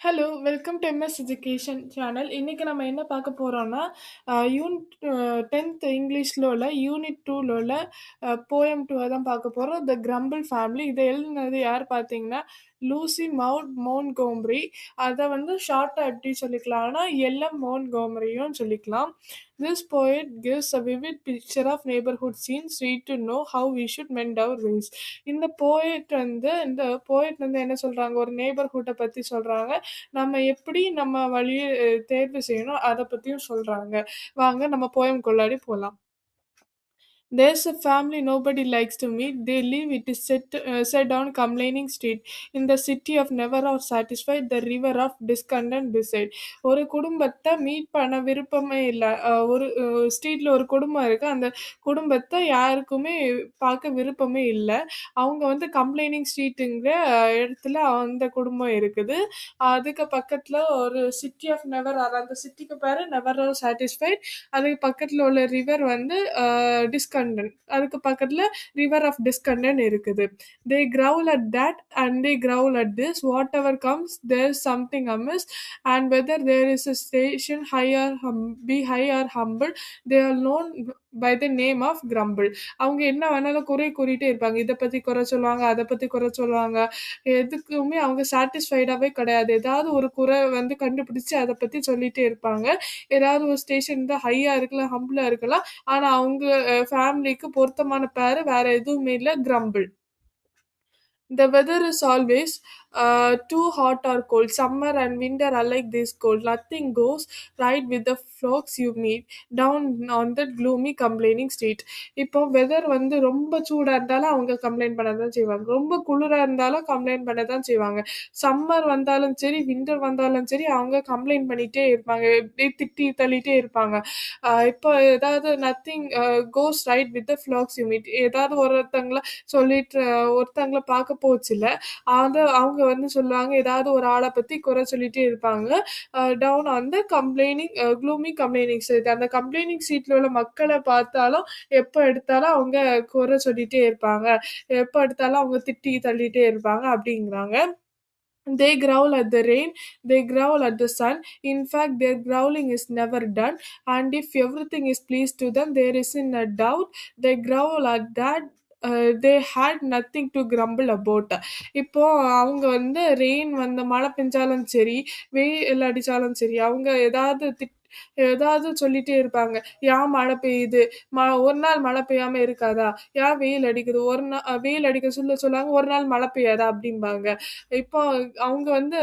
Hello! Welcome to MS education channel. இன்னைக்கு நம்ம என்ன பார்க்க போறோம்னா, யூனிட் 10த் இங்கிலீஷ்ல உள்ள யூனிட் 2ல உள்ள போயம் 2 தான் பார்க்க போறோம். த கிரம்பிள் ஃபேமிலி. இத எழுதினது யார் பார்த்தீங்கன்னா, லூசி மவுண்ட்கோம்ரி. அத வந்து ஷார்ட்டா எப்படி சொல்லிக்கலாம்னா, எல்.எம். மவுண்ட்கோமரியும் சொல்லிக்கலாம். This poet gives a vivid picture of neighborhood scenes read to know how we should mend our ways. இந்த போயட் வந்து என்ன சொல்றாங்க, ஒரு நெய்பர்ஹுட்ட பத்தி சொல்றாங்க. நம்ம எப்படி நம்ம வழிய தேர்வு செய்யணும், அத பத்தியும் சொல்றாங்க. வாங்க நம்ம போயம்குள்ளாடி போலாம். There's a family nobody likes to meet. They live it is set down complaining street. In the city of never or satisfied, the river of discontent beside. ஒரு குடும்பத்தை மீட் பண்ண விருப்பமே இல்லை. ஒரு ஸ்ட்ரீட்ல ஒரு குடும்பம் இருக்கு. அந்த குடும்பத்தை யாருக்குமே பார்க்க விருப்பமே இல்லை. அவங்க வந்து கம்ப்ளைனிங் ஸ்ட்ரீட்டுங்கிற இடத்துல அந்த குடும்பம் இருக்குது. அதுக்கு பக்கத்துல ஒரு சிட்டி ஆஃப் நெவர் ஆர் அந்த சிட்டிக்கு பேரு நெவர் ஆர் சாட்டிஸ்ஃபைட். அதுக்கு பக்கத்துல உள்ள ரிவர் வந்து டிஸ்கண்டன்ட். அதுக்கு பக்கத்துல ரிவர் ஆஃப் டிஸ்கண்டன்ட் இருக்குது. They crawl at that and they crawl at this whatever comes there is something amiss and whether there is a station high or be high or humble they are known by the name of grumble. அவங்க என்ன வேணாலும் குறை கூறிட்டே இருப்பாங்க. இதை பத்தி குறை சொல்லுவாங்க, அதை பத்தி குறை சொல்லுவாங்க. எதுக்குமே அவங்க சாட்டிஸ்ஃபைடாவே கிடையாது. ஏதாவது ஒரு குறை வந்து கண்டுபிடிச்சு அதை பத்தி சொல்லிட்டே இருப்பாங்க. ஏதாவது ஒரு ஸ்டேஷன் தான் ஹையா இருக்கலாம், ஹம்பிளா இருக்கலாம். ஆனா அவங்க ஃபேமிலிக்கு பொருத்தமான பேரு வேற எதுவுமே இல்ல, crumble. The weather is always too hot or cold. Summer and winter are like this cold. Nothing goes right with the folks you meet down on that gloomy complaining street. இப்போ வெதர் வந்து ரொம்ப சூடா இருந்தாலும் அவங்க complaint பண்ண தான் செய்வாங்க. ரொம்ப குளிரா இருந்தாலும் கம்ப்ளைண்ட் பண்ண தான் செய்வாங்க. சம்மர் வந்தாலும் சரி, வின்டர் வந்தாலும் சரி, அவங்க கம்ப்ளைண்ட் பண்ணிட்டே இருப்பாங்க. இப்படியே திட்டி தள்ளிட்டே இருப்பாங்க. இப்போ ஏதாவது nothing goes right with the flocks you meet. ஏதாவது சொல்லிட்டு ஒருத்தங்கள பார்க்க போச்சுல்ல, அவங்க வந்து சொல்லுவாங்க, ஏதாவது ஒரு ஆள பத்தி குறை சொல்லிட்டே இருப்பாங்க. Down on the gloomy complaining street. அந்த கம்ப்ளைனிங் ஸ்ட்ரீட்ல உள்ள மக்கள பார்த்தாலும், எப்ப எடுத்தாலும் அவங்க குறை சொல்லிட்டே இருப்பாங்க. எப்ப எடுத்தாலும் அவங்க திட்டி தள்ளிட்டே இருப்பாங்க அப்படிங்கிறாங்க. They growl at the rain, they growl at the sun. In fact, their growling is never done. And if everything is pleased to them, there isn't a doubt. They growl at that. They had nothing to grumble about. இப்போ அவங்க வந்து rain வந்து மழை பெஞ்சாலும் சரி, வெயில் அடிச்சாலும் சரி, அவங்க ஏதாவது சொல்லிட்டே இருப்பாங்க. "ஏன் மழை பெய்யுது? ஒரு நாள் மழை பெய்யாம இருக்காதா? ஏன் வெயில் அடிக்குது? வெயில் அடிக்க சொல்லுவாங்க. ஒரு நாள் மழை பெய்யாதா?" அப்படிம்பாங்க. இப்போ அவங்க வந்து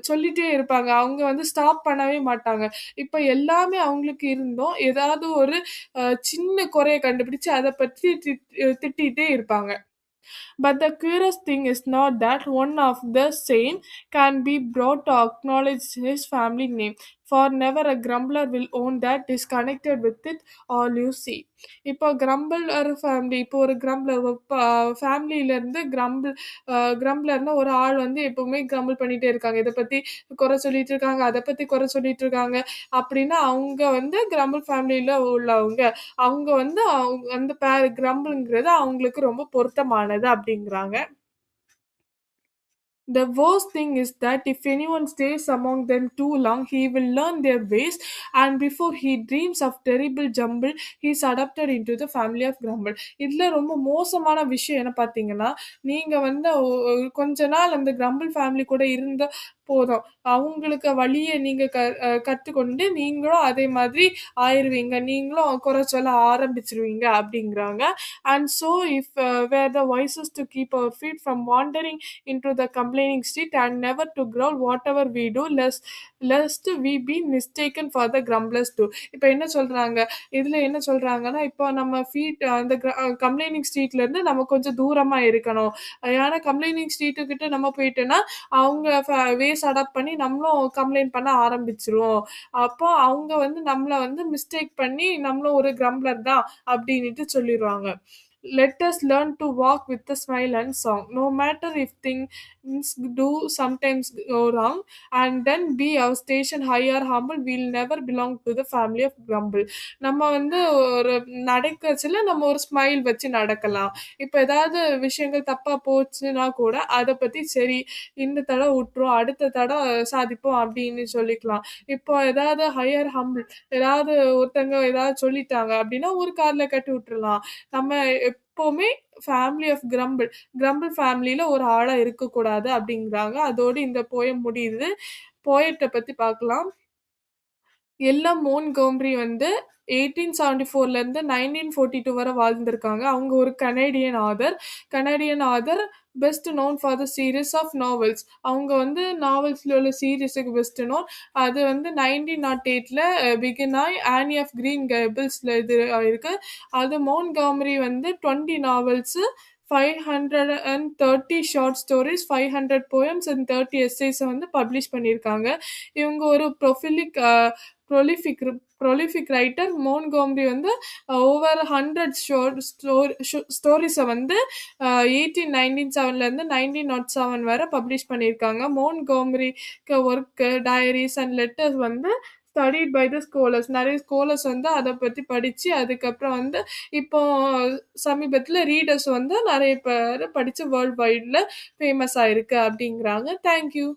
சொல்லிட்டே இருப்பாங்க. அவங்க வந்து ஸ்டாப் பண்ணவே மாட்டாங்க. இப்ப எல்லாமே அவங்களுக்கு இருந்தும், ஏதாவது ஒரு சின்ன குறைய கண்டுபிடிச்சு அத பத்தி திட்டிட்டே இருப்பாங்க. But the curious thing is not that one of the same can be brought to acknowledge his family name, for never a grumbler will own that is connected with it all you see. இப்போ கிரம்பிளர் family, இப்போ ஒரு கிரம்பிளர் ஃபேமிலியிலேருந்து கிரம்பிளர்னா ஒரு ஆள் வந்து எப்பவுமே crumble பண்ணிட்டே இருக்காங்க. இதை பத்தி குறை சொல்லிட்டு இருக்காங்க, அதை பத்தி குறை சொல்லிட்டு இருக்காங்க. அப்படின்னா அவங்க வந்து கிரம்பிள் ஃபேமிலியில உள்ளவங்க. அவங்க வந்து அந்த கிரம்பிள்ங்கிறது அவங்களுக்கு ரொம்ப பொருத்தமானது அப்படிங்கிறாங்க. The worst thing is that if anyone stays among them too long, he will learn their ways, and before he dreams of terrible jumble, he is adopted into the family of grumble. இதுல ரொம்ப மோசமான விஷயம் என்ன பார்த்தீங்கன்னா, நீங்க வந்து கொஞ்ச நாள் அந்த கிரம்பிள் ஃபேமிலி கூட இருந்தா போதும். அவங்களுக்கு வழிய நீங்க கத்துக்கொண்டு நீங்களும் அதே மாதிரி ஆயிருவீங்க. நீங்களும் குறை சொல்ல ஆரம்பிச்சுருவீங்க அப்படிங்கிறாங்க. And so if we're the wisest to keep our feet from wandering into the complaining street and never to growl whatever we do lest we be mistaken for the grumblers too. இப்ப என்ன சொல்றாங்க, இதுல என்ன சொல்றாங்கன்னா, இப்போ நம்ம feet அந்த complaining ஸ்ட்ரீட்ல இருந்து நம்ம கொஞ்சம் தூரமா இருக்கணும். ஏன்னா கம்ப்ளைனிங் ஸ்ட்ரீட்டு கிட்ட நம்ம போயிட்டோம்னா அவங்க வேஸ் அடாப்ட் பண்ணி நம்மளும் கம்ப்ளைண்ட் பண்ண ஆரம்பிச்சுருவோம். அப்போ அவங்க வந்து நம்மள வந்து மிஸ்டேக் பண்ணி நம்மளும் ஒரு கிரம்ப்ளர் தான் அப்படின்னுட்டு சொல்லிருவாங்க. Let us learn to walk with a smile and song. No matter if do sometimes go wrong, and then be our station high or humble, we'll never belong to the family of grumble. நம்ம வந்து ஒரு நடக்கச்சுல நம்ம ஒரு smile வச்சு நடக்கலாம். இப்ப ஏதாவது விஷயங்கள் தப்பா போச்சுன்னா கூட அத பத்தி சரி இந்த தடவ விட்டுரும், அடுத்த தடவ சாதிப்போம் அப்படின்னு சொல்லிக்கலாம். இப்போ ஏதாவது ஹையர் ஹம்பிள் ஏதாவது ஒருத்தங்க ஏதாவது சொல்லிட்டாங்க அப்படின்னா ஒரு கால்ல கட்டி விட்டுறலாம். நம்ம எப்பவுமே ஃபேமிலி ஆஃப் கிரம்பிள் கிரம்பிள் ஃபேமிலியில ஒரு ஆளா இருக்கக்கூடாது அப்படிங்கிறாங்க. அதோடு இந்த போயம் முடியுது. போயட்ட பத்தி பார்க்கலாம். எல்லாம் மோன்ட்கோமரி வந்து 1874லேருந்து 1942 வரை வாழ்ந்திருக்காங்க. அவங்க ஒரு Canadian author best known for the series of novels. அவங்க வந்து நாவல்ஸ்ல உள்ள சீரீஸுக்கு பெஸ்ட் நோன். அது வந்து 1908ல பிகின் ஆயி ஆனி ஆஃப் கிரீன் கேபிள்ஸ்ல இது ஆயிருக்கு. அது மோன்ட்கோமரி வந்து 20 novels, 530 short stories, 500 poems and 30 எஸ்ஸேஸை வந்து பப்ளிஷ் பண்ணியிருக்காங்க. இவங்க ஒரு ப்ரொலிஃபிக் ப்ரொலிஃபிக் ரைட்டர். மோன்ட்கோமரி வந்து ஓவர் 100 ஷார்ட் ஸ்டோரிஸை வந்து 1897லேருந்து 1907 வரை பப்ளிஷ் பண்ணியிருக்காங்க. மோன்ட்கோமரிக்கு ஒர்க்கு, டைரிஸ் அண்ட் லெட்டர்ஸ் வந்து ஸ்டடிட் பை த ஸ்காலர்ஸ். நிறைய ஸ்காலர்ஸ் வந்து அதை பற்றி படித்து அதுக்கப்புறம் வந்து இப்போ சமீபத்தில் ரீடர்ஸ் வந்து நிறைய பேர் படித்து வேர்ல்ட் வைடில் ஃபேமஸ் ஆயிருக்கு அப்படிங்கிறாங்க. தேங்க்யூ.